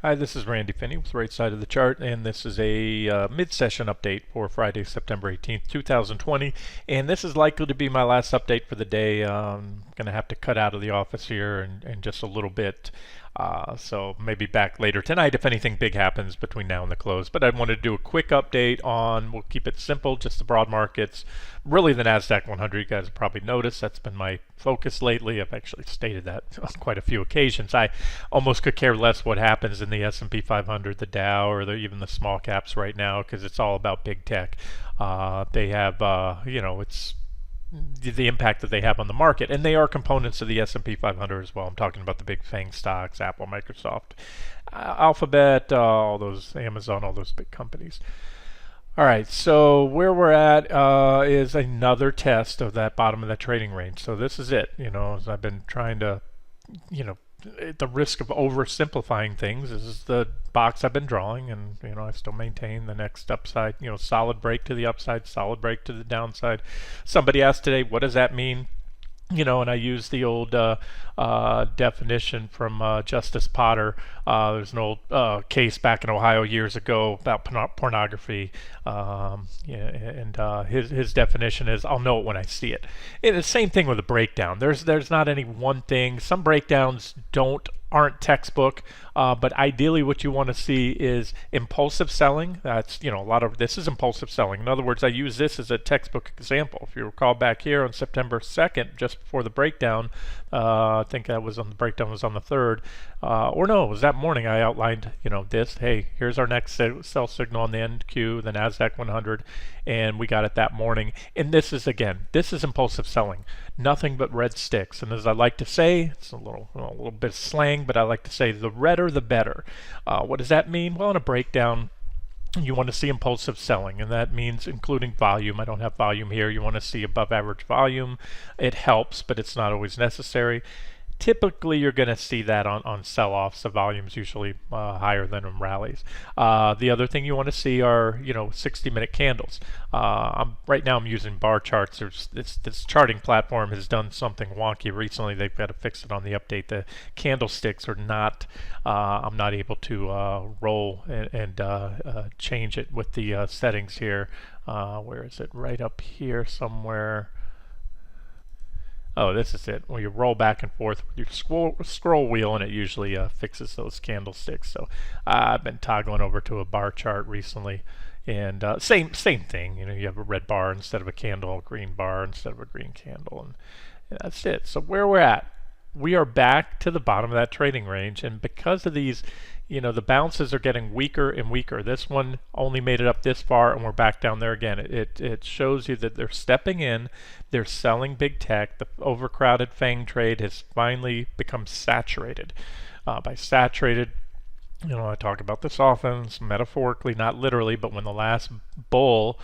Hi, this is Randy Finney with Right Side of the Chart, and this is a mid-session update for Friday, September 18th, 2020. And this is likely to be my last update for the day. I'm going to have to cut out of the office here in just a little bit. So maybe back later tonight if anything big happens between now and the close. But I wanted to do a quick update on, we'll keep it simple, just the broad markets. Really the Nasdaq 100, you guys have probably noticed, that's been my focus lately. I've actually stated that on quite a few occasions. I almost could care less what happens in the S&P 500, the Dow, or even the small caps right now, because it's all about big tech. They have, it's the impact that they have on the market, and they are components of the S&P 500 as well. I'm talking about the big FAANG stocks, Apple, Microsoft, Alphabet, all those, Amazon, all those big companies. All right, so where we're at is another test of that bottom of that trading range. So this is it. As I've been trying to, you know, at the risk of oversimplifying things, this is the box I've been drawing, and I still maintain the next upside, solid break to the upside, solid break to the downside. Somebody asked today, what does that mean? And I use the old definition from Justice Potter. There's an old case back in Ohio years ago about pornography, and his definition is, I'll know it when I see it. And the same thing with a breakdown. There's not any one thing. Some breakdowns aren't textbook, but ideally what you want to see is impulsive selling. That's, a lot of this is impulsive selling. In other words, I use this as a textbook example. If you recall back here on September 2nd, just before the breakdown, I think that was on the breakdown was on the 3rd, or no, it was that morning I outlined, this, hey, here's our next sell signal on the NQ, the Nasdaq 100, and we got it that morning. And this is impulsive selling. Nothing but red sticks. And as I like to say, it's a little bit of slang, but I like to say the redder the better. What does that mean? Well, in a breakdown, you want to see impulsive selling, and that means including volume. I don't have volume here. You want to see above average volume. It helps, but it's not always necessary. Typically, you're going to see that on sell-offs. The volume's usually higher than in rallies. The other thing you want to see are, 60-minute candles. Right now I'm using bar charts. This charting platform has done something wonky recently. They've got to fix it on the update. The candlesticks are not, I'm not able to roll and change it with the settings here. Where is it? Right up here somewhere. Oh, this is it. When you roll back and forth with your scroll wheel, and it usually fixes those candlesticks. So I've been toggling over to a bar chart recently, and same thing. You have a red bar instead of a candle, a green bar instead of a green candle, and that's it. So where we're at, we are back to the bottom of that trading range, and because of these, the bounces are getting weaker and weaker. This one only made it up this far, and we're back down there again. It shows you that they're stepping in, they're selling big tech. The overcrowded FAANG trade has finally become saturated. By saturated, I talk about this often, metaphorically, not literally, but when the last bull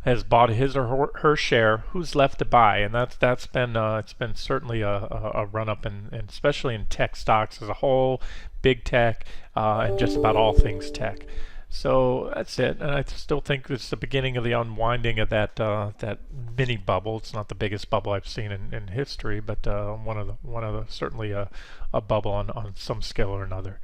has bought his or her share, who's left to buy? And that's been it's been certainly a run up, and especially in tech stocks as a whole, big tech, and just about all things tech. So that's it, and I still think it's the beginning of the unwinding of that mini bubble. It's not the biggest bubble I've seen in history, but one of the certainly a bubble on some scale or another.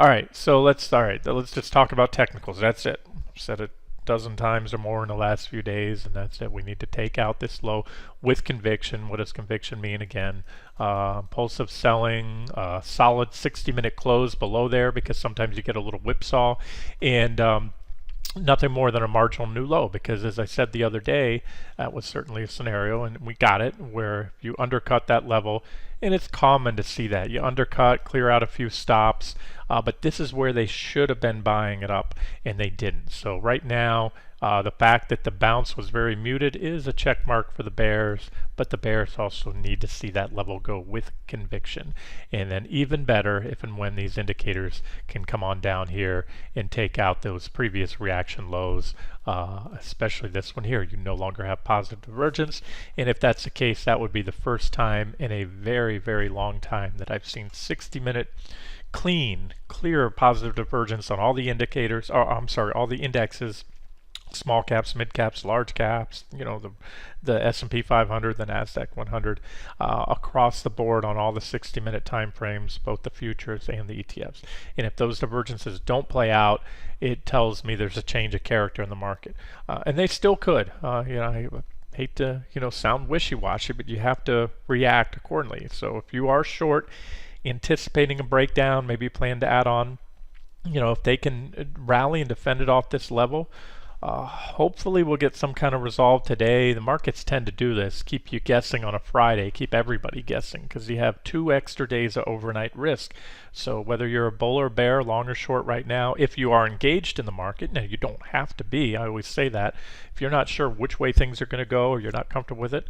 All right, so let's just talk about technicals. That's it. I've said it dozen times or more in the last few days, and that's it. We need to take out this low with conviction. What does conviction mean again? Impulsive selling, solid 60-minute close below there, because sometimes you get a little whipsaw, and nothing more than a marginal new low, because as I said the other day, that was certainly a scenario, and we got it, where you undercut that level, and it's common to see that. You undercut, clear out a few stops, but this is where they should have been buying it up, and they didn't. So right now, the fact that the bounce was very muted is a check mark for the bears, but the bears also need to see that level go with conviction. And then even better, if and when these indicators can come on down here and take out those previous reaction lows, especially this one here. You no longer have positive divergence, and if that's the case, that would be the first time in a very, very long time that I've seen 60-minute clear positive divergence on all the indicators, or I'm sorry, all the indexes small caps, mid caps, large caps, the S&P 500, the Nasdaq 100, across the board on all the 60-minute time frames, both the futures and the ETFs. And if those divergences don't play out, it tells me there's a change of character in the market, and they still could. I hate to sound wishy-washy, but you have to react accordingly. So if you are short, anticipating a breakdown, maybe plan to add on. If they can rally and defend it off this level, hopefully we'll get some kind of resolve today. The markets tend to do this, keep you guessing on a Friday, keep everybody guessing, because you have 2 extra days of overnight risk. So whether you're a bull or bear, long or short right now, if you are engaged in the market, now you don't have to be, I always say that. If you're not sure which way things are going to go or you're not comfortable with it,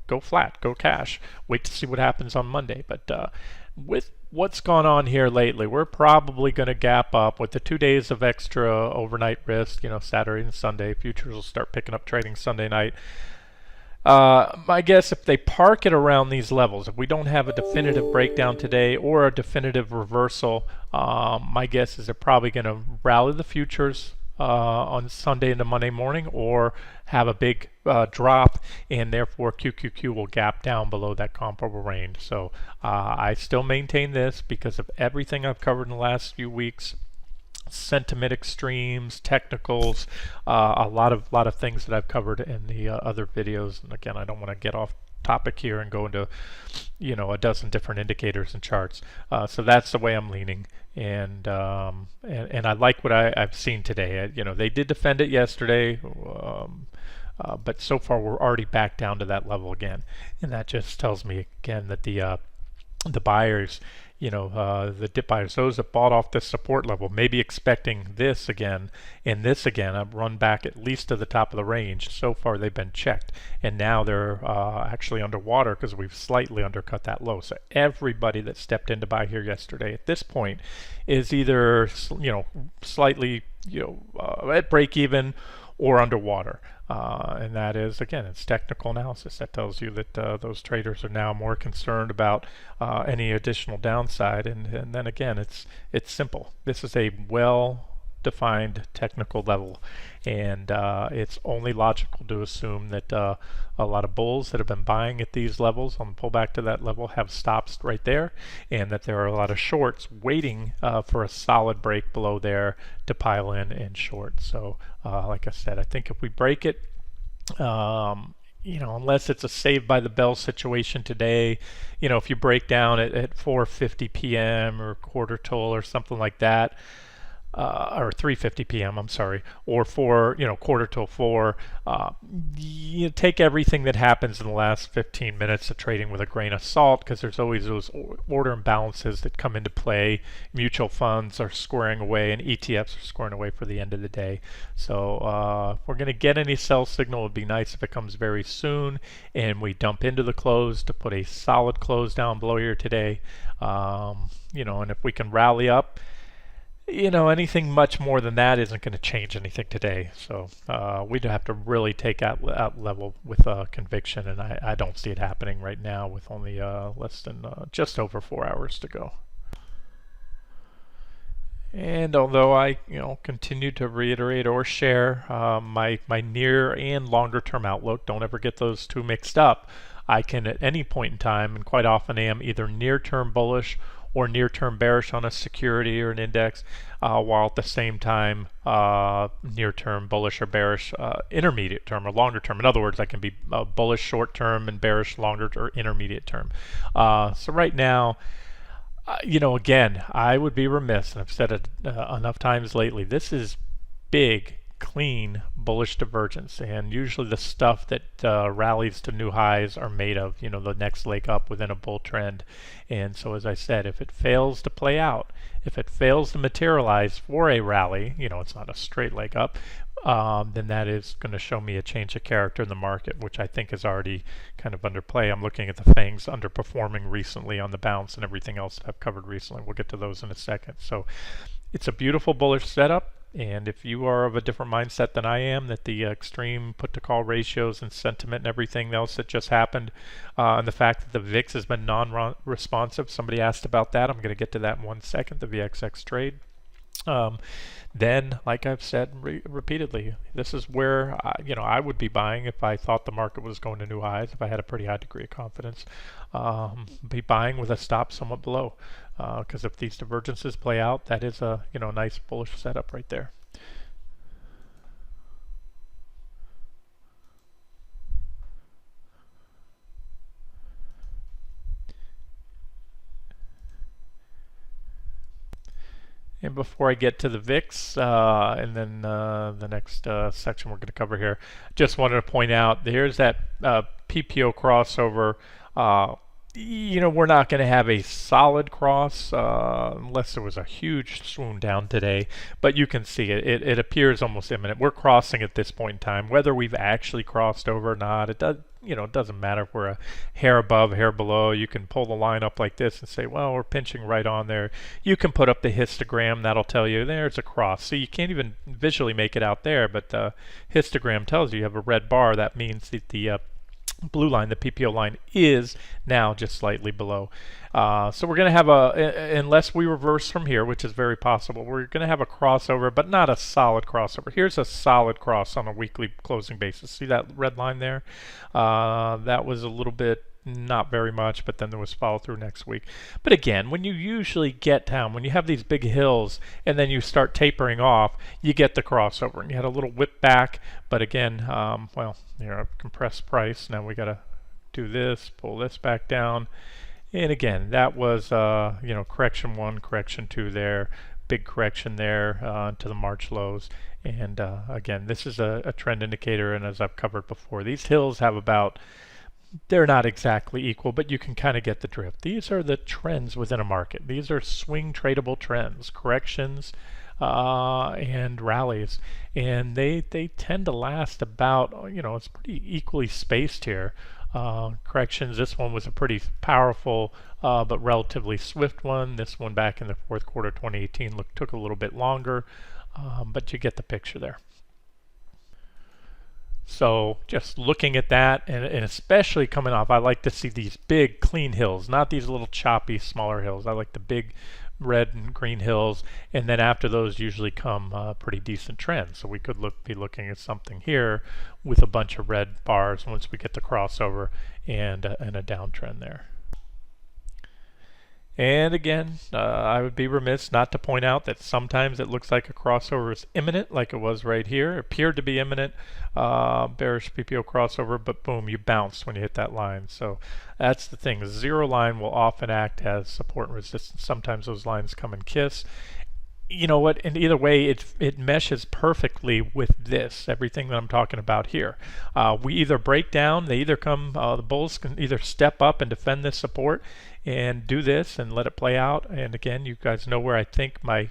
go flat, go cash, wait to see what happens on Monday. But with what's gone on here lately, we're probably going to gap up with the 2 days of extra overnight risk. Saturday and Sunday. Futures will start picking up trading Sunday night. My guess, if they park it around these levels, if we don't have a definitive breakdown today or a definitive reversal, my guess is they're probably going to rally the futures on Sunday into Monday morning, or have a big drop, and therefore QQQ will gap down below that comparable range. So I still maintain this because of everything I've covered in the last few weeks. Sentiment extremes, technicals, a lot of things that I've covered in the other videos. And again, I don't want to get off topic here and go into a dozen different indicators and charts. So that's the way I'm leaning, and I like what I've seen today. They did defend it yesterday, but so far we're already back down to that level again, and that just tells me again that the buyers, the dip buyers, those that bought off this support level, maybe expecting this again and this again, I've run back at least to the top of the range. So far they've been checked, and now they're actually underwater because we've slightly undercut that low. So everybody that stepped in to buy here yesterday at this point is either slightly at break even or underwater. And that is, again, it's technical analysis that tells you that those traders are now more concerned about any additional downside. And then again, it's simple. This is a well-defined technical level, and it's only logical to assume that a lot of bulls that have been buying at these levels on the pullback to that level have stops right there, and that there are a lot of shorts waiting for a solid break below there to pile in and short. So like I said, I think if we break it, unless it's a saved by the bell situation today, if you break down at 4:50 p.m. or quarter till or something like that, or 3:50 p.m. I'm sorry, or quarter till 4. You take everything that happens in the last 15 minutes of trading with a grain of salt, because there's always those order imbalances that come into play. Mutual funds are squaring away, and ETFs are squaring away for the end of the day. So if we're going to get any sell signal, it would be nice if it comes very soon and we dump into the close to put a solid close down below here today. And if we can rally up, anything much more than that isn't going to change anything today. So we'd have to really take out level with conviction, and I don't see it happening right now with only less than just over 4 hours to go. And although I continue to reiterate or share my near and longer term outlook, don't ever get those two mixed up. I can at any point in time, and quite often am, either near term bullish or near-term bearish on a security or an index, while at the same time near-term bullish or bearish intermediate term or longer term. In other words, I can be bullish short-term and bearish longer or intermediate term. So right now, again, I would be remiss, and I've said it enough times lately, this is big, clean bullish divergence, and usually the stuff that rallies to new highs are made of the next leg up within a bull trend. And so, as I said, if it fails to play out, if it fails to materialize for a rally, it's not a straight leg up, then that is going to show me a change of character in the market, which I think is already kind of under play. I'm looking at the FAAMGs underperforming recently on the bounce and everything else that I've covered recently. We'll get to those in a second. So it's a beautiful bullish setup. And if you are of a different mindset than I am, that the extreme put-to-call ratios and sentiment and everything else that just happened, and the fact that the VIX has been non-responsive, somebody asked about that. I'm going to get to that in 1 second, the VXX trade. Um, then, like I've said repeatedly, this is where I would be buying if I thought the market was going to new highs. If I had a pretty high degree of confidence, be buying with a stop somewhat below, because if these divergences play out, that is a nice bullish setup right there. And before I get to the VIX, and then the next section we're going to cover here, just wanted to point out here's that PPO crossover. We're not going to have a solid cross unless there was a huge swoon down today, but you can see it appears almost imminent. We're crossing at this point in time. Whether we've actually crossed over or not, it doesn't matter if we're a hair above, hair below. You can pull the line up like this and say, well, we're pinching right on there. You can put up the histogram. That'll tell you there's a cross. So you can't even visually make it out there, but the histogram tells you have a red bar. That means that the blue line, the PPO line, is now just slightly below. So we're going to have unless we reverse from here, which is very possible, we're going to have a crossover, but not a solid crossover. Here's a solid cross on a weekly closing basis. See that red line there? That was a little bit, not very much, but then there was follow through next week. But again, when you usually get down, when you have these big hills and then you start tapering off, you get the crossover. And you had a little whip back, but again, compressed price. Now we got to do this, pull this back down. And again, that was, correction 1, correction 2 there, big correction there to the March lows. And again, this is a trend indicator, and as I've covered before, these hills have they're not exactly equal, but you can kind of get the drift. These are the trends within a market. These are swing tradable trends, corrections and rallies, and they tend to last about, it's pretty equally spaced here. Corrections, this one was a pretty powerful but relatively swift one. This one back in the fourth quarter 2018 took a little bit longer, but you get the picture there. So just looking at that, and especially coming off, I like to see these big clean hills, not these little choppy smaller hills. I like the big red and green hills, and then after those usually come pretty decent trends. So we could be looking at something here with a bunch of red bars once we get the crossover and a downtrend there. And again, I would be remiss not to point out that sometimes it looks like a crossover is imminent, like it was right here. It appeared to be imminent, bearish PPO crossover, but boom, you bounced when you hit that line. So that's the thing. The zero line will often act as support and resistance. Sometimes those lines come and kiss. You know what, and either way, it meshes perfectly with this, everything that I'm talking about here. We either break down, they either come, the bulls can either step up and defend this support and do this and let it play out. And again, you guys know where I think my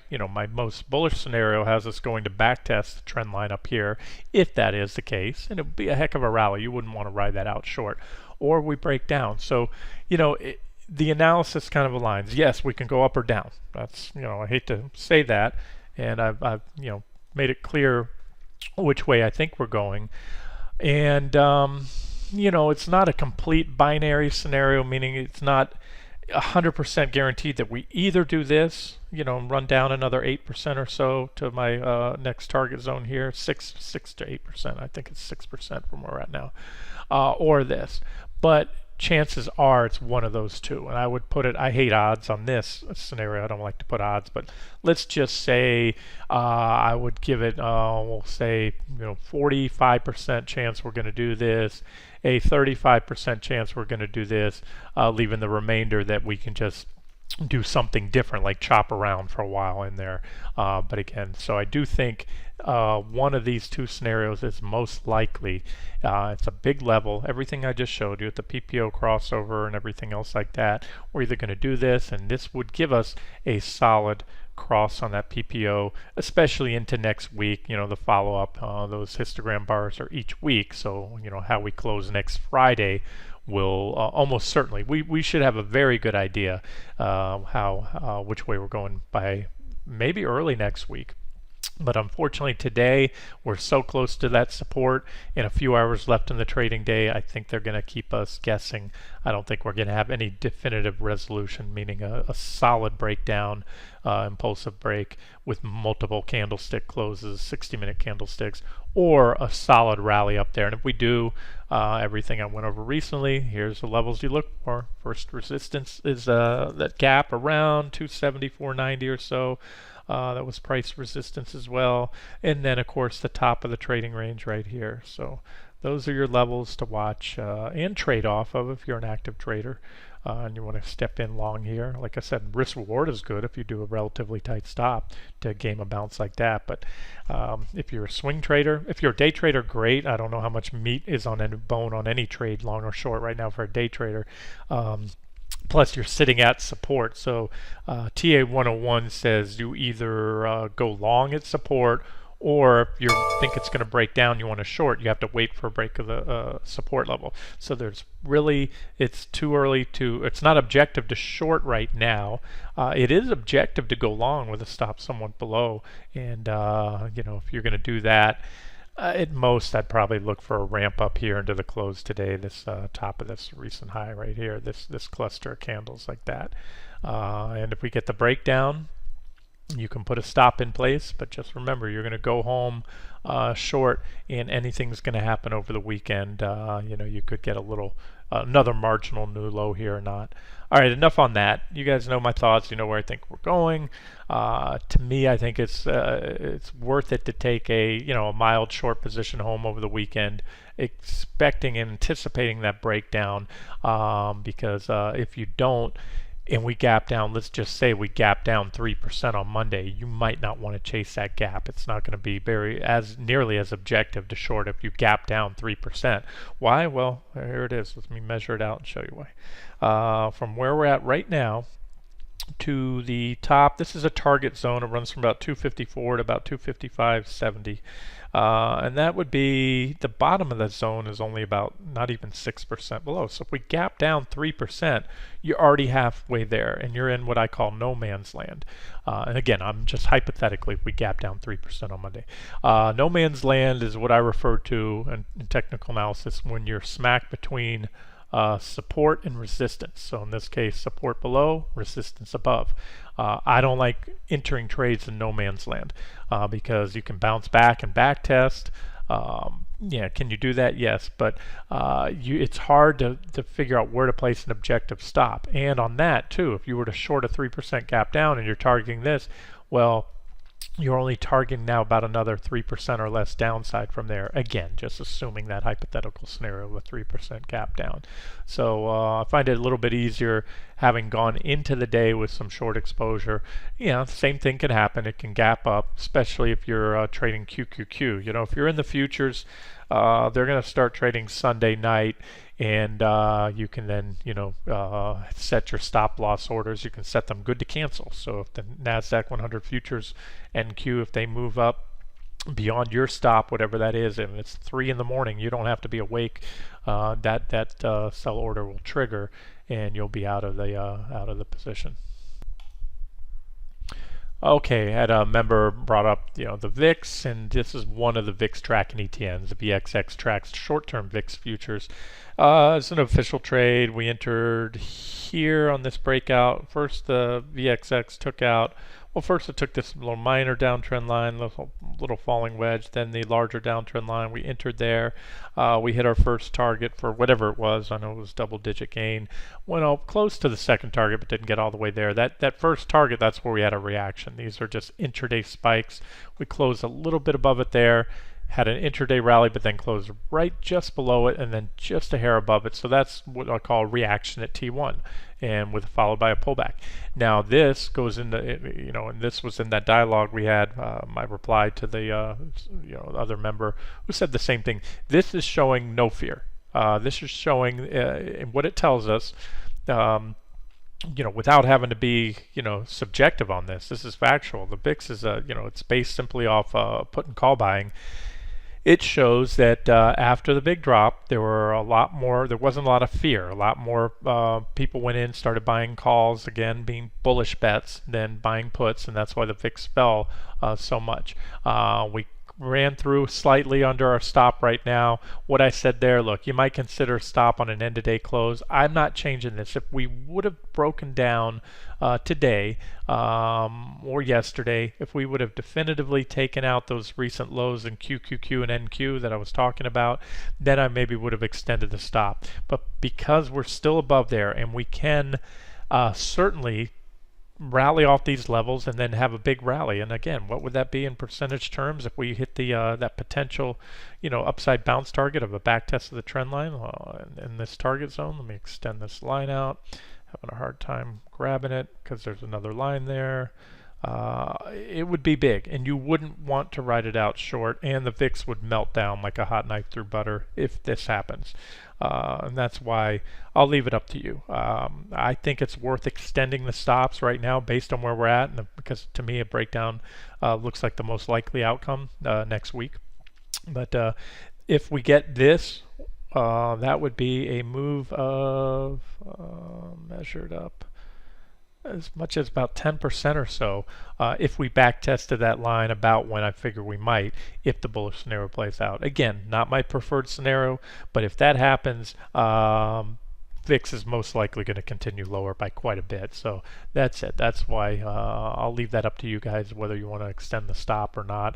most bullish scenario has us going to backtest the trend line up here, if that is the case. And it would be a heck of a rally. You wouldn't want to ride that out short. Or we break down. So, the analysis kind of aligns. Yes, we can go up or down. That's, I hate to say that, and I've made it clear which way I think we're going. And it's not a complete binary scenario, meaning it's not 100% guaranteed that we either do this, run down another 8% or so to my next target zone here, 6 to 8%. I think it's 6% from where we're at now, or this. But chances are it's one of those two. And I would put it, I hate odds on this scenario. I don't like to put odds, but let's just say I would give it, we'll say, 45% chance we're going to do this, a 35% chance we're going to do this, leaving the remainder that we can just do something different, like chop around for a while in there. But again, so I do think one of these two scenarios is most likely. It's a big level. Everything I just showed you at the PPO crossover and everything else like that, we're either going to do this, and this would give us a solid cross on that PPO, especially into next week. The follow-up, those histogram bars are each week, so how we close next Friday will almost certainly, we should have a very good idea which way we're going by maybe early next week. But unfortunately today we're so close to that support and a few hours left in the trading day. I think they're going to keep us guessing. I don't think we're going to have any definitive resolution, meaning a solid breakdown, impulsive break with multiple candlestick closes, 60-minute candlesticks, or a solid rally up there. And if we do everything I went over recently, here's the levels you look for. First resistance is that gap around 274.90 or so. That was price resistance as well. And then, of course, the top of the trading range right here. So those are your levels to watch and trade off of if you're an active trader and you want to step in long here. Like I said, risk reward is good if you do a relatively tight stop to game a bounce like that. But if you're a swing trader, if you're a day trader, great. I don't know how much meat is on any bone on any trade, long or short, right now for a day trader. Plus, you're sitting at support. So TA 101 says you either go long at support, or if you think it's going to break down, you want to short, you have to wait for a break of the support level. So there's really, it's too early to, it's not objective to short right now. It is objective to go long with a stop somewhat below. And, if you're going to do that, at most, I'd probably look for a ramp up here into the close today, this top of this recent high right here, this cluster of candles like that. And if we get the breakdown, you can put a stop in place, but just remember, you're going to go home short, and anything's going to happen over the weekend. You could get a little another marginal new low here or not. All right, enough on that. You guys know my thoughts. You know where I think we're going. To me, I think it's worth it to take a mild short position home over the weekend, expecting and anticipating that breakdown. Because if you don't, and we gap down, let's just say we gap down 3% on Monday, you might not want to chase that gap. It's not going to be nearly as objective to short if you gap down 3%. Why? Well, here it is. Let me measure it out and show you why. From where we're at right now to the top, this is a target zone. It runs from about 254 to about 255.70. And that would be, the bottom of the zone is only about not even 6% below. So if we gap down 3%, you're already halfway there, and you're in what I call no man's land. And again, I'm just hypothetically, if we gap down 3% on Monday. No man's land is what I refer to in technical analysis when you're smack between support and resistance. So in this case, support below, resistance above. I don't like entering trades in no man's land because you can bounce back and back test. Can you do that? Yes, but it's hard to figure out where to place an objective stop. And on that too, if you were to short a 3% gap down and you're targeting this, well, you're only targeting now about another 3% or less downside from there. Again, just assuming that hypothetical scenario of a 3% gap down. So I find it a little bit easier having gone into the day with some short exposure. Same thing can happen. It can gap up, especially if you're trading QQQ. If you're in the futures, they're going to start trading Sunday night, and you can then set your stop loss orders. You can set them good to cancel. So if the Nasdaq 100 futures NQ, if they move up beyond your stop, whatever that is, and it's 3 in the morning, you don't have to be awake. That sell order will trigger, and you'll be out of the position. Okay, I had a member brought up, the VIX, and this is one of the VIX tracking ETNs. The VXX tracks short-term VIX futures. It's an official trade. We entered here on this breakout. First, the VXX took out. Well, first it took this little minor downtrend line, little falling wedge, then the larger downtrend line. We entered there. We hit our first target for whatever it was. I know it was double-digit gain. Went up close to the second target, but didn't get all the way there. That first target, that's where we had a reaction. These are just intraday spikes. We closed a little bit above it there. Had an intraday rally, but then closed right just below it and then just a hair above it. So that's what I call reaction at T1, and followed by a pullback. Now this goes into, and this was in that dialogue we had, my reply to the other member who said the same thing. This is showing no fear. This is showing, and what it tells us, without having to be, subjective on this. This is factual. The VIX is, it's based simply off put and call buying. It shows that after the big drop, there wasn't a lot of fear. A lot more people went in, started buying calls, again, being bullish bets than buying puts, and that's why the VIX fell so much. We ran through slightly under our stop right now. What I said there, look, you might consider a stop on an end-of-day close. I'm not changing this. If we would have broken down today or yesterday, if we would have definitively taken out those recent lows in QQQ and NQ that I was talking about, then I maybe would have extended the stop. But because we're still above there and we can certainly rally off these levels and then have a big rally, and again, what would that be in percentage terms if we hit the that potential upside bounce target of a back test of the trend line in this target zone? Let me extend this line out. Having a hard time grabbing it because there's another line there. It would be big, and you wouldn't want to ride it out short, and the VIX would melt down like a hot knife through butter if this happens. And that's why I'll leave it up to you. I think it's worth extending the stops right now based on where we're at, and because to me a breakdown looks like the most likely outcome next week. But if we get this, that would be a move of measured up as much as about 10% or so if we back tested that line about when I figure we might, if the bullish scenario plays out. Again, not my preferred scenario, but if that happens, VIX is most likely going to continue lower by quite a bit. So that's it. That's why I'll leave that up to you guys whether you want to extend the stop or not.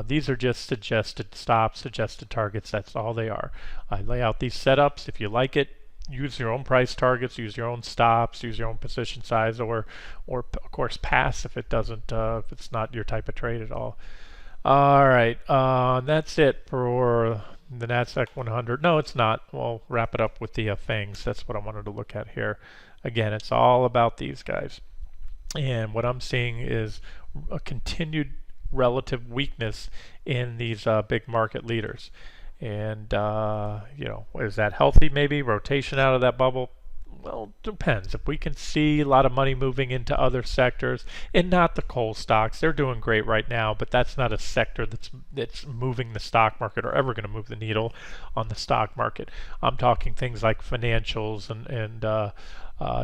These are just suggested stops, suggested targets. That's all they are. I lay out these setups. If you like it, use your own price targets, use your own stops, use your own position size, or of course pass if it doesn't, if it's not your type of trade at all. All right, that's it for the Nasdaq 100. No, it's not. We'll wrap it up with the FAAMGs. That's what I wanted to look at here. Again, it's all about these guys, and what I'm seeing is a continued relative weakness in these big market leaders. And is that healthy? Maybe rotation out of that bubble. Well, depends. If we can see a lot of money moving into other sectors, and not the coal stocks, they're doing great right now, but that's not a sector that's moving the stock market or ever going to move the needle on the stock market. I'm talking things like financials and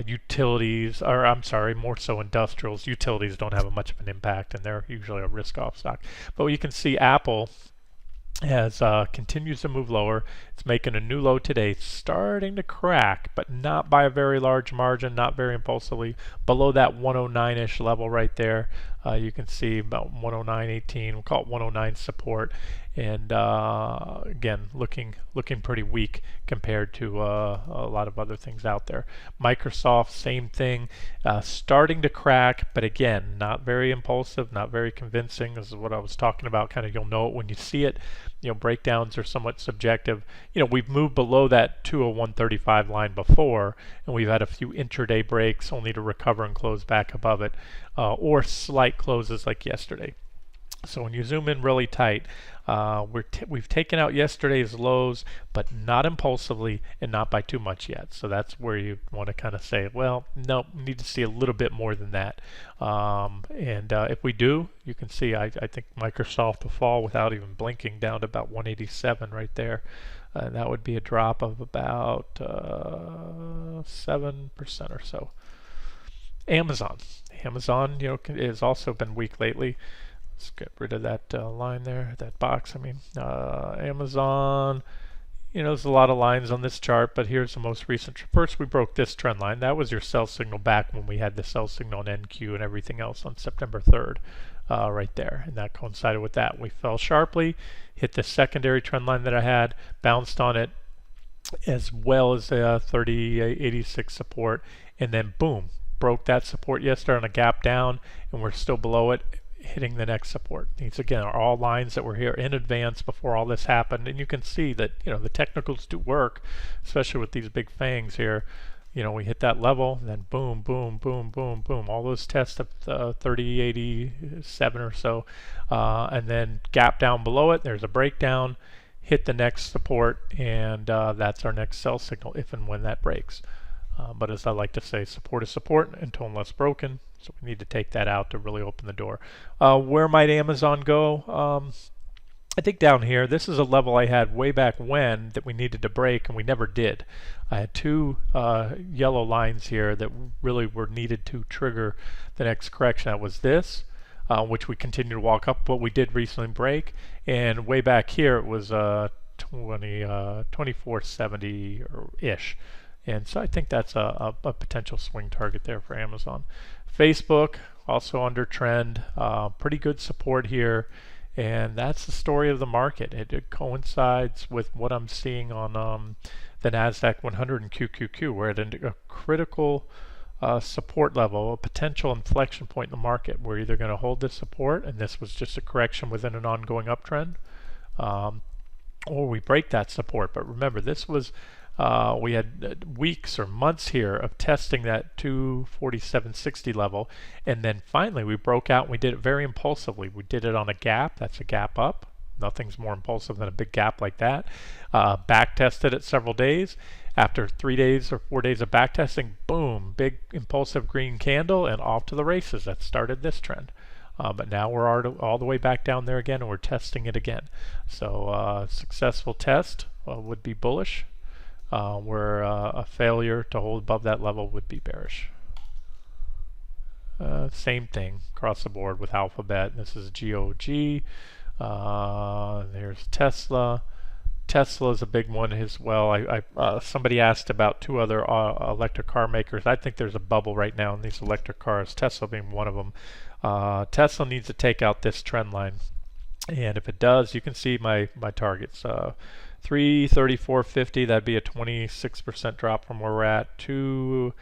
utilities, or I'm sorry, more so industrials. Utilities don't have much of an impact, and they're usually a risk-off stock. But you can see Apple as continues to move lower. It's making a new low today, starting to crack, but not by a very large margin, not very impulsively, below that 109-ish level right there. You can see about 109.18, we'll call it 109 support, and again, looking pretty weak compared to a lot of other things out there. Microsoft, same thing, starting to crack, but again, not very impulsive, not very convincing. This is what I was talking about. Kind of, you'll know it when you see it. Breakdowns are somewhat subjective. We've moved below that 201.35 line before, and we've had a few intraday breaks only to recover and close back above it, or slight closes like yesterday. So when you zoom in really tight, we've taken out yesterday's lows, but not impulsively and not by too much yet. So that's where you want to kind of say, well, no, we need to see a little bit more than that. If we do, you can see I think Microsoft will fall without even blinking down to about 187 right there. That would be a drop of about 7% or so. Amazon, has also been weak lately. Let's get rid of that line there, that box. Amazon, there's a lot of lines on this chart, but here's the most recent. First, we broke this trend line. That was your sell signal back when we had the sell signal on NQ and everything else on September 3rd, right there. And that coincided with that. We fell sharply, hit the secondary trend line that I had, bounced on it, as well as the 3086 support, and then boom, broke that support yesterday on a gap down, and we're still below it, hitting the next support. These again are all lines that were here in advance before all this happened, and you can see that the technicals do work, especially with these big FAAMGs here. We hit that level, and then boom, boom, boom, boom, boom, all those tests of 3087 or so, and then gap down below it. There's a breakdown, hit the next support, and that's our next sell signal if and when that breaks. But as I like to say, support is support until unless broken. So we need to take that out to really open the door. Where might Amazon go? I think down here, this is a level I had way back when that we needed to break, and we never did. I had two yellow lines here that really were needed to trigger the next correction. That was this, which we continue to walk up, but we did recently break. And way back here, it was 2470-ish. And so I think that's a potential swing target there for Amazon. Facebook, also under trend, pretty good support here. And that's the story of the market. It coincides with what I'm seeing on the Nasdaq 100 and QQQ. We're at a critical support level, a potential inflection point in the market. We're either going to hold this support, and this was just a correction within an ongoing uptrend, or we break that support. But remember, this was we had weeks or months here of testing that 247.60 level, and then finally we broke out and we did it very impulsively. We did it on a gap. That's a gap up. Nothing's more impulsive than a big gap like that. Back tested it several days. After 3 days or 4 days of back testing, boom, big impulsive green candle, and off to the races. That started this trend. But now we're all the way back down there again, and we're testing it again. So successful test would be bullish, where a failure to hold above that level would be bearish. Same thing across the board with Alphabet. This is GOG. There's Tesla. Tesla is a big one as well. Somebody asked about two other electric car makers. I think there's a bubble right now in these electric cars, Tesla being one of them. Tesla needs to take out this trend line, and if it does, you can see my targets. 334.50, that'd be a 26% drop from where we're at, to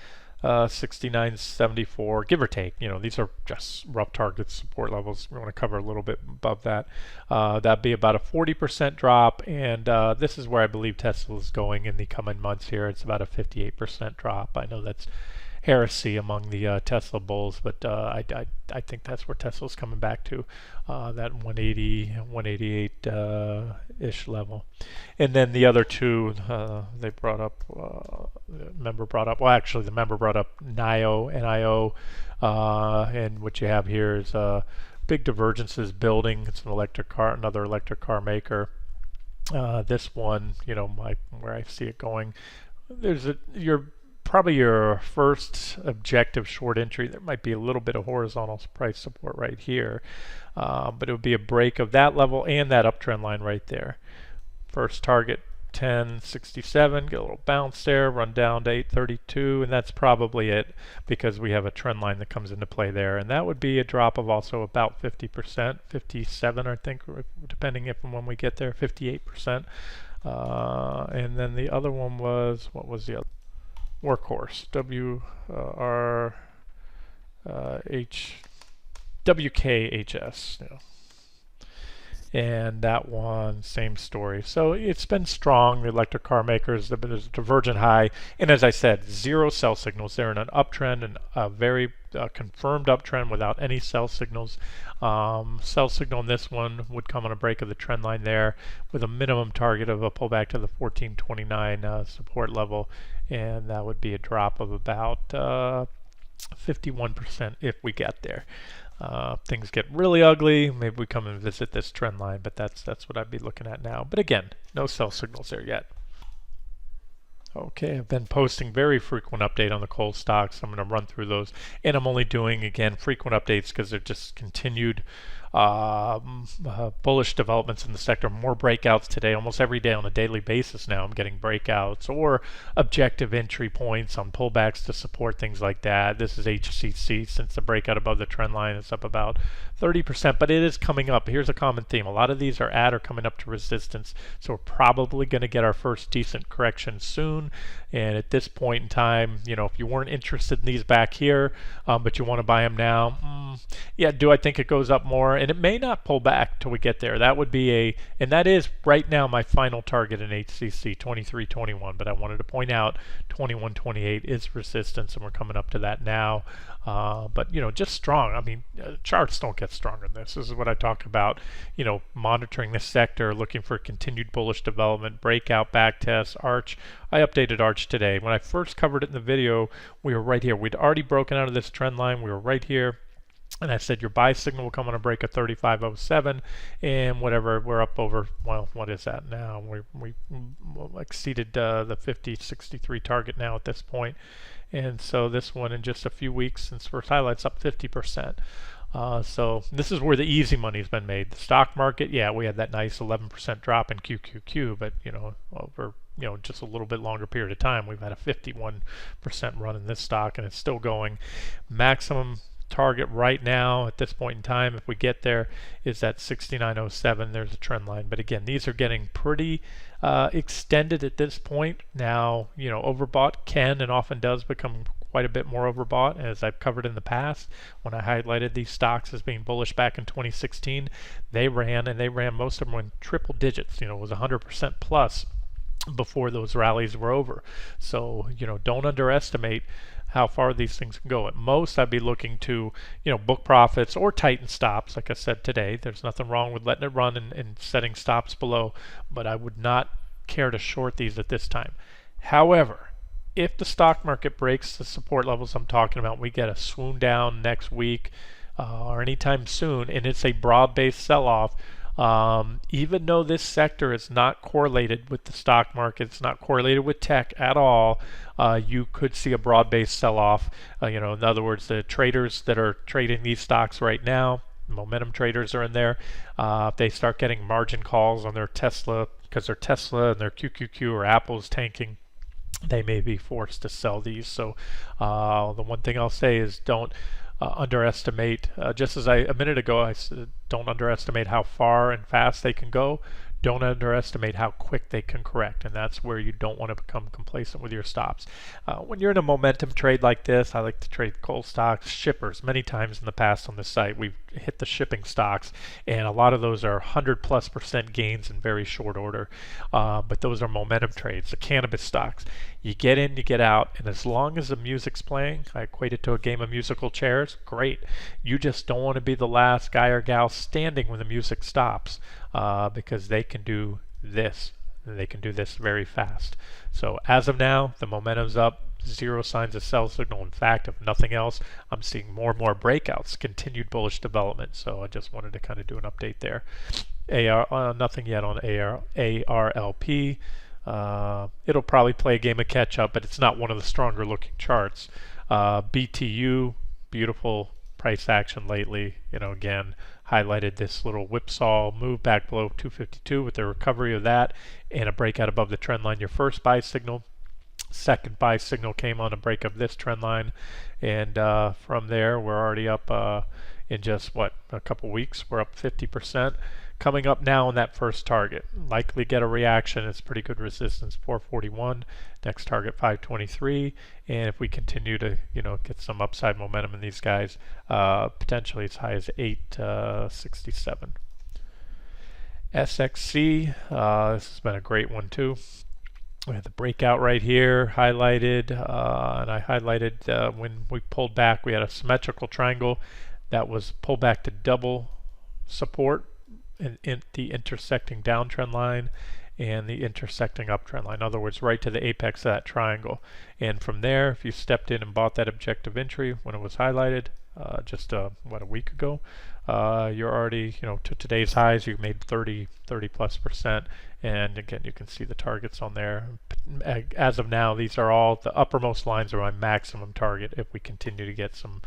69.74, give or take. You know, these are just rough targets, support levels. We want to cover a little bit above that. That'd be about a 40% drop, and this is where I believe Tesla is going in the coming months here. It's about a 58% drop. I know that's heresy among the Tesla bulls, but I think that's where Tesla's coming back to, that 180, 188 ish level. And then the other two they brought up, the member brought up NIO, and what you have here is big divergences building. It's an electric car, another electric car maker. This one, you know, where I see it going, probably your first objective short entry. There might be a little bit of horizontal price support right here, but it would be a break of that level and that uptrend line right there. First target 1067, get a little bounce there, run down to 832, and that's probably it, because we have a trend line that comes into play there, and that would be a drop of also about 50%, 57 I think, depending if and when we get there, 58%. And then the other one was, what was the other? Workhorse, WKHS, you know. And that one, same story. So it's been strong, the electric car makers. There's a divergent high, and as I said, zero sell signals. They're in an uptrend, and a very confirmed uptrend without any sell signals. Sell signal in this one would come on a break of the trend line there, with a minimum target of a pullback to the 1429 support level, and that would be a drop of about 51% if we get there. Things get really ugly, maybe we come and visit this trend line, but that's what I'd be looking at now. But again, no sell signals there yet. Okay, I've been posting very frequent update on the coal stocks. I'm going to run through those, and I'm only doing, again, frequent updates because they're just continued bullish developments in the sector. More breakouts today, almost every day on a daily basis now. I'm getting breakouts or objective entry points on pullbacks to support, things like that. This is HCC. Since the breakout above the trend line, it's up about 30%, but it is coming up. Here's a common theme. A lot of these are at or coming up to resistance, so we're probably going to get our first decent correction soon. And at this point in time, you know, if you weren't interested in these back here, but you want to buy them now, yeah, do I think it goes up more? And it may not pull back till we get there. That would be and that is right now my final target in HCC, 23.21, but I wanted to point out 21.28 is resistance, and we're coming up to that now. But, you know, just strong. I mean, charts don't get stronger than this. This is what I talk about, you know, monitoring this sector, looking for continued bullish development, breakout, back test, arch. I updated arch today. When I first covered it in the video, we were right here. We'd already broken out of this trend line. We were right here. And I said your buy signal will come on a break of 35.07, and whatever, we're up over, well, what is that now? We exceeded the 50.63 target now at this point. And so this one in just a few weeks since first highlights up 50%. So this is where the easy money's been made. The stock market, yeah, we had that nice 11% drop in QQQ, but over just a little bit longer period of time, we've had a 51% run in this stock, and it's still going. Maximum target right now at this point in time, if we get there, is at 69.07. There's a trend line, but again, these are getting pretty extended at this point. Now, overbought can and often does become quite a bit more overbought, as I've covered in the past. When I highlighted these stocks as being bullish back in 2016, they ran most of them in triple digits. It was 100% plus before those rallies were over. So don't underestimate how far these things can go. At most, I'd be looking to book profits or tighten stops. Like I said today, there's nothing wrong with letting it run and setting stops below, but I would not care to short these at this time. However, if the stock market breaks the support levels I'm talking about, we get a swoon down next week or anytime soon, and it's a broad-based sell-off, even though this sector is not correlated with the stock market, it's not correlated with tech at all, you could see a broad-based sell-off. In other words, the traders that are trading these stocks right now, momentum traders are in there. If they start getting margin calls on their Tesla, because their Tesla and their QQQ or Apple's tanking, they may be forced to sell these. So the one thing I'll say is don't underestimate, just as a minute ago I said, don't underestimate how far and fast they can go. Don't underestimate how quick they can correct, and that's where you don't want to become complacent with your stops. When you're in a momentum trade like this, I like to trade coal stocks, shippers. Many times in the past on this site, we've hit the shipping stocks, and a lot of those are 100+% gains in very short order. But those are momentum trades. The cannabis stocks, you get in, you get out, and as long as the music's playing, I equate it to a game of musical chairs, great. You just don't want to be the last guy or gal standing when the music stops, because they can do this. They can do this very fast. So as of now, the momentum's up. Zero signs of sell signal. In fact, if nothing else, I'm seeing more and more breakouts, continued bullish development. So I just wanted to kind of do an update there. Nothing yet on ARLP. It'll probably play a game of catch up, but it's not one of the stronger looking charts. BTU, beautiful price action lately. Again, highlighted this little whipsaw move back below 252 with the recovery of that and a breakout above the trend line. Your first buy signal. Second buy signal came on a break of this trend line, and from there we're already up in just a couple weeks. We're up 50%. Coming up now on that first target, likely get a reaction. It's pretty good resistance, 441. Next target 523, and if we continue to get some upside momentum in these guys, potentially as high as 867. SXC, this has been a great one too. We had the breakout right here highlighted, and I highlighted when we pulled back, we had a symmetrical triangle that was pulled back to double support in the intersecting downtrend line and the intersecting uptrend line. In other words, right to the apex of that triangle. And from there, if you stepped in and bought that objective entry when it was highlighted just a week ago, you're already, to today's highs, you've made 30+%. And again, you can see the targets on there. As of now, these are all, the uppermost lines are my maximum target if we continue to get some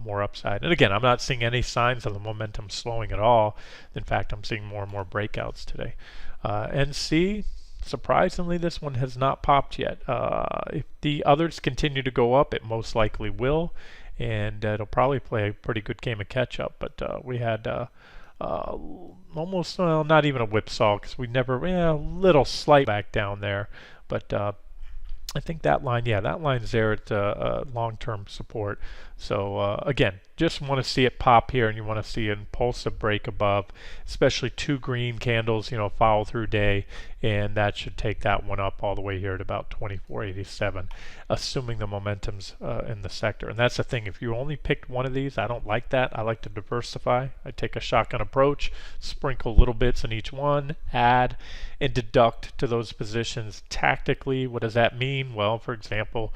more upside. And again, I'm not seeing any signs of the momentum slowing at all. In fact, I'm seeing more and more breakouts today. NC, surprisingly, this one has not popped yet. If the others continue to go up, it most likely will, and it'll probably play a pretty good game of catch up. But we had almost, well, not even a whipsaw, because we never, a little slight back down there, but I think that line, that line's there at long-term support. So again, just want to see it pop here, and you want to see an impulsive break above, especially two green candles, follow through day, and that should take that one up all the way here at about 2487, assuming the momentum's in the sector. And that's the thing, if you only picked one of these, I don't like that. I like to diversify. I take a shotgun approach, sprinkle little bits in each one, add and deduct to those positions tactically. What does that mean? Well, for example,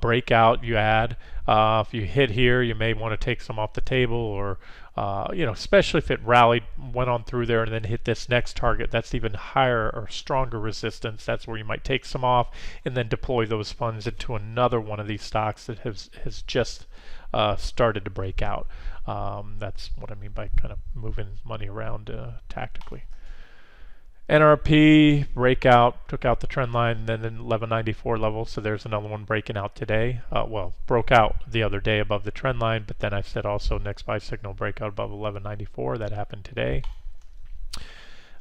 breakout, you add. If you hit here, you may want to take take some off the table, or especially if it rallied, went on through there, and then hit this next target that's even higher or stronger resistance. That's where you might take some off and then deploy those funds into another one of these stocks that has just started to break out. That's what I mean by kind of moving money around tactically. NRP breakout, took out the trend line, and then an 1194 level. So there's another one breaking out today. Broke out the other day above the trend line, but then I said also next buy signal breakout above 1194. That happened today.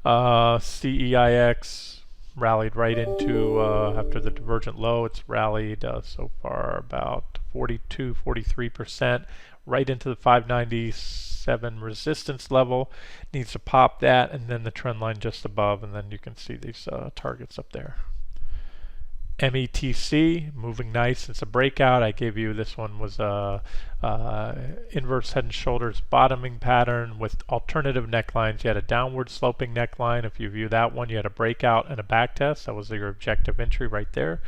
CEIX rallied right into after the divergent low. It's rallied so far about 43%, right into the 597 resistance level. Needs to pop that, and then the trend line just above, and then you can see these targets up there. METC moving nice since a breakout. I gave you this one was inverse head and shoulders bottoming pattern with alternative necklines. You had a downward sloping neckline. If you view that one, you had a breakout and a back test. That was your objective entry right there,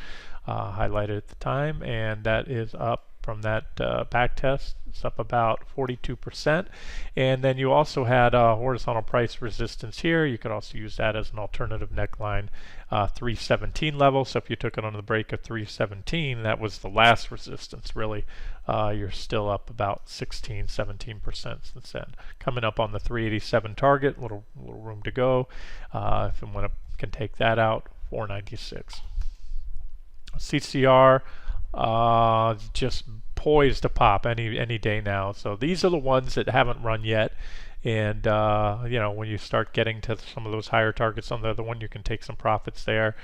highlighted at the time, and that is up from that back test. It's up about 42%. And then you also had horizontal price resistance here. You could also use that as an alternative neckline, 317 level. So if you took it on the break of 317, that was the last resistance really. You're still up about 17% since then. Coming up on the 387 target, little room to go. If you can take that out, 496. CCR just poised to pop any day now. So these are the ones that haven't run yet, and when you start getting to some of those higher targets on the other one, you can take some profits there.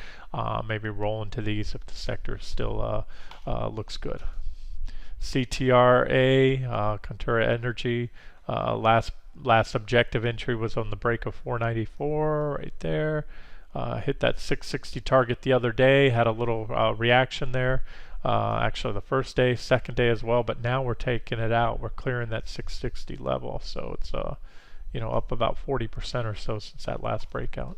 Maybe roll into these if the sector still looks good. CTRA, Contura Energy, last objective entry was on the break of 494 right there. Hit that 660 target the other day, had a little reaction there. Actually the first day, second day as well, but now we're taking it out. We're clearing that 660 level, so it's up about 40% or so since that last breakout.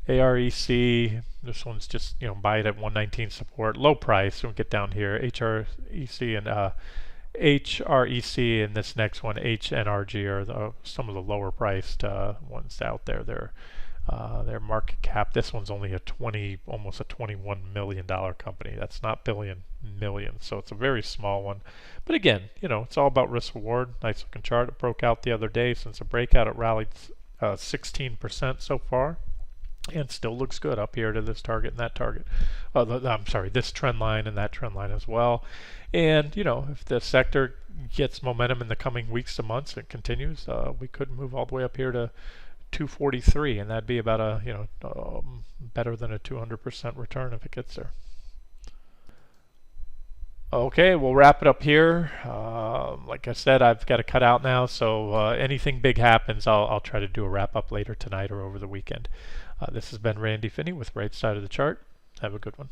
AREC, this one's just buy it at 119 support, low price. We'll get down here. HREC and HREC, and this next one HNRG are some of the lower priced ones out there. Their market cap, this one's only almost a $21 million company. That's not billion, million. So it's a very small one. But again, it's all about risk reward. Nice looking chart. It broke out the other day. Since the breakout, it rallied 16% so far, and still looks good up here to this target and that target. This trend line and that trend line as well. And if the sector gets momentum in the coming weeks to months, it continues. We could move all the way up here to 243, and that'd be about better than a 200% return if it gets there. Okay, we'll wrap it up here. Like I said, I've got to cut out now, so anything big happens, I'll try to do a wrap up later tonight or over the weekend. This has been Randy Finney with Right Side of the Chart. Have a good one.